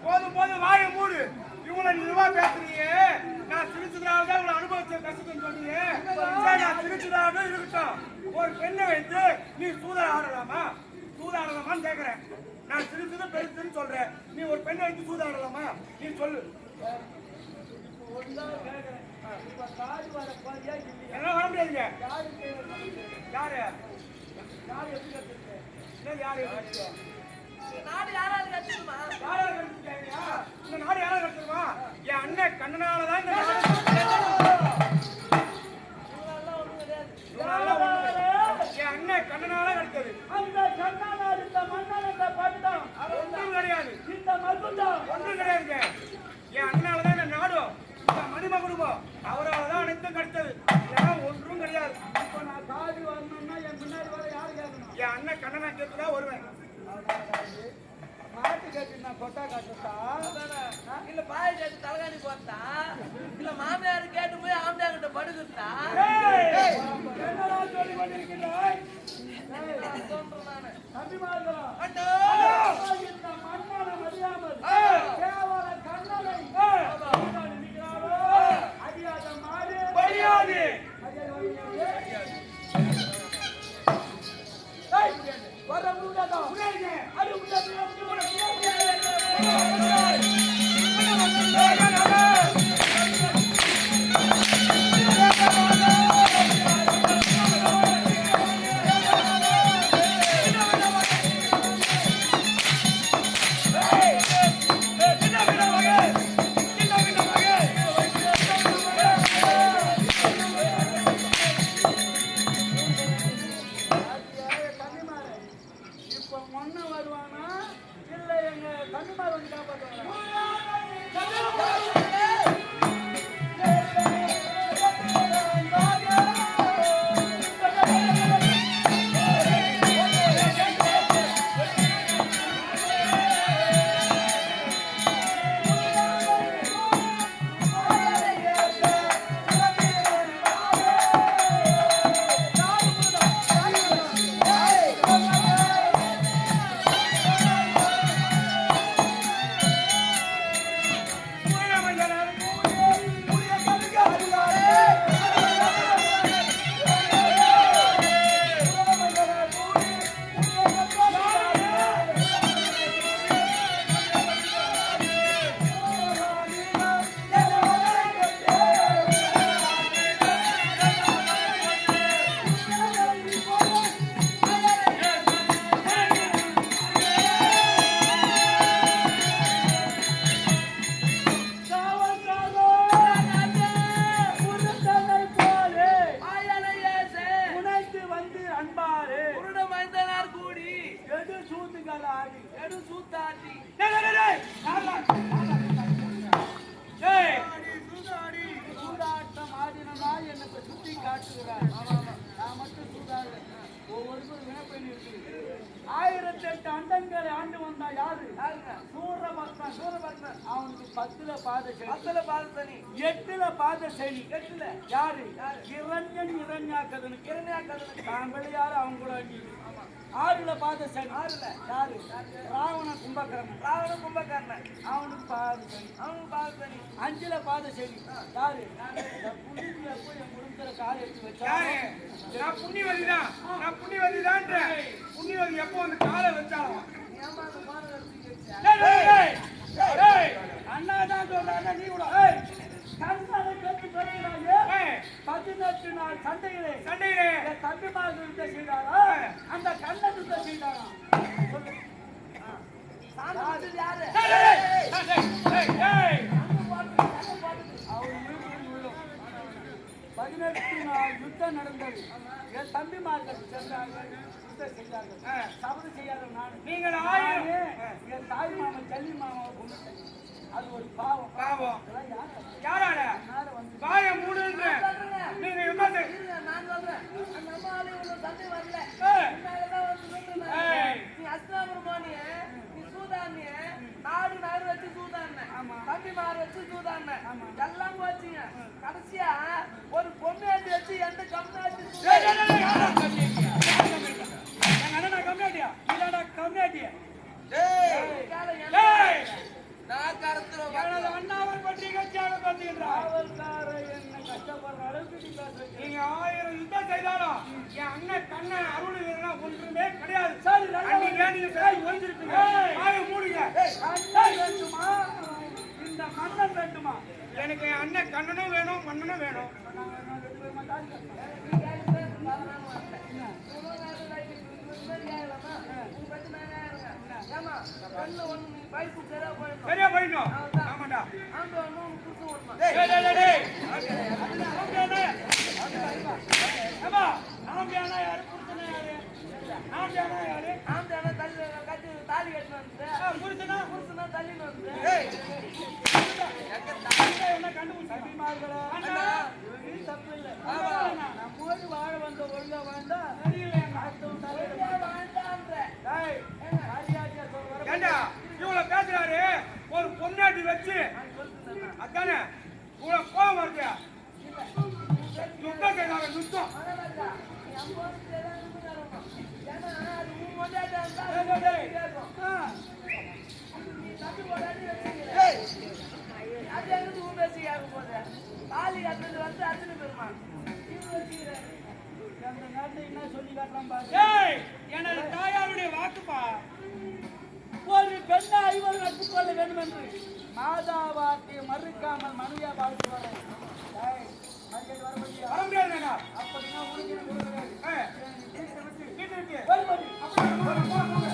போதும் போதும் வாயை மூடு. இவங்களை நிர்வா பேசுறீங்க. நான் சிரிச்சதுனாலதான் இவங்களை அனுபவிச்ச கஷ்டம்னு சொன்னீங்க. நான் சிரிச்சதாகவே இருக்கட்டும். ஒரு பெண்ணை வைத்து நீ சூதாட ஆடலாமா? சூதாடலாமான்னு கேட்கிறேன். நான் சிரிச்சது பெருசுன்னு சொல்றேன். நீ ஒரு பெண்ணை வைத்து சூதாடலாமா? நீ சொல்லு. என்ன வர முடியாதுங்க. யாரு யாரு எப்படி கத்துருக்கு? யாரு நாடு யாராவது கத்துக்குமா? யாராவது கத்துக்கிட்டாங்க? இந்த நாடு யாராவது கத்துக்குமா? என் அண்ணன் கண்ணனாலதான் இந்த நாடு. என் அண்ணன் கண்ணனால கிடைத்தது. அந்த கண்ணனா இருந்த மன்னன் பட்டம் ஒன்றும் கிடையாது. இந்த மகுடம் ஒன்றும் கிடையாதுங்க. என் அண்ணனாலதான் இந்த நாடும் இந்த மணிம குடும்பம் அவரால் தான் அனைத்தும் கிடைத்தது. ஏன்னா ஒன்றும் கிடையாது. இப்ப நான் காடி வரணும்னா என் முன்னாடி வர யாரு கேட்கணும்? என் அண்ணன் கண்ணனா கேட்டுதான் வருவேன். மாட்டு கேட்டு நான் கொட்டா காட்டுட்டா இல்ல பாய கேட்டு தலகாணி போட்டா இல்ல மாமியாரு கேட்டு போய் ஆம்பியா கிட்ட படுக்குட்டா என்னடா சொல்லி கொண்டிருக்கிறாய்? மன்மான மரியாமல் கேவல கண்ணனை அறியாத மாடு மரியாதை வர முடியாதா? அது அவனுக்கு 10ல பாதசனி 8ல பாதசனி யாரு? இரண்யாக்கதனுக்கு தாங்கள் யாரு? அவங்க கூட 6ல பாதசனி யாரு? ராவண கும்பகர்ணன் அவனுக்கு பாதசனி 5ல பாதசனி யாரு? புண்ணிய போய் என் குடும்பத்துல கால் எடுத்து வச்சா நான் புண்ணியவதிதான். புண்ணியவதி எப்போ வந்து காலை வச்சாலும் அண்ணாதான் சொல்றாங்க. நீ கூட கண்ணனை கட்டி சொல்லுகிறாங்க. 18 நாள் சண்டையிலே தம்பிமார் யுத்தம் செய்தாரா? அந்த கண்ணன் யுத்தம் செய்தாரா? சொல்லு. யாரு? அவர் 18 நாள் யுத்தம் நடந்தது. என் தம்பிமார்கள் சென்றார்கள், யுத்தம் செய்தார்கள். சபதம் செய்யாத நான் நீங்கள் என் தாய் மாமன் ஜல்லி மாமாவை கொண்டு அது ஒரு பாவம். யாரால வாய மூடுன்ற நீங்க நான் சொல்றேன். அந்த அம்மாவே உள்ள தந்தை வரல. நீ அஸ்தாபுரம் போனிய, நீ சூதானிய, நாடு நகர் வச்சு சூதான, தம்பி மாறு வச்சு சூதான, எல்லாம் போச்சுங்க. கடைசியா ஒரு பொண்ணாட்டி வச்சு எந்த கம்னாட்டி கம்னாட்டியா இல்லடா கம்னாட்டியா பேசுகின்றாய்? காவல்கார என்ன கஷ்டப்படுற அளவுக்கு நீ பேசுறீங்க. நீங்க 1000 யுத்தம் செய்தாலும் என் அண்ணன் கண்ணன் அருள் ஒன்றுமே கிடையாது. சரி, அன்னைக்கே நீங்க பேசி ஒழிஞ்சிருப்பீங்க. வாயை மூடுங்க. கண்ணன் வேண்டுமா இந்த மன்னன் வேண்டுமா? எனக்கு என் அண்ணன் கண்ணனும் வேணும் மன்னனும் வேணும். சரியா போயிட்டோம். ஆமாண்டா. டேய், டேய், டேய், டேய். ஏம்மா, ஆம்பியானா யாரு, புருஷனா யாரு? ஆம்பியானா யாரு? தாலி கட்டினு வந்து புருஷனா? புருஷனா தள்ளின்னு வந்து ஏய், என்ன கண்டுபிடிச்சா? அண்ணா, இது தப்பு இல்லை. நம்மோடு வாழ வந்த ஒழுங்கா வாழ்ந்தா ஒழுங்கா வாழ்ந்தான்ற. டேய், ஹரியாட்டியா சொல்ற ஏண்டா இவ்வளவு பேசுறாரு, ஒரு பொண்டாட்டி வச்சு அதானே இவ்வளவு கோவம் வருது. யுத்தம் செய்தாங்க, யுத்தம். மனராஜா, நீ அம்போடு சேதான் இருக்கணும். ஏன்னா அது உன் கொண்டாட்டா இருந்தா டேய், டேய், டேய். கேட்கும். நீ தம்பி கொண்டாடி வச்சுக்கிற. ஏய், அது எங்கிட்டு உன் பேசி கேட்க போகுது. தாலி கட்டுறது வந்து அர்ஜுன பெருமான். நீ வச்சுக்கிற. அந்த நேரத்தில் என்ன சொல்லி காட்டுறான் பாரு. ஏய், எனது தாயாருடைய வாக்குப்பா. ஒரு பெண்ணை 50 நட்பு கொள்ள வேண்டும் என்று மாதா வார்த்தையை மறுக்காமல் மனைவியா வாழ்த்து வரேன். வர முடியாது. வர முடியாதுண்ணா. அப்படின்னா உனக்கு எனக்கு கொடுக்குறாரு. வீட்டு விட்டு வரும்படி. அப்படியே போங்க.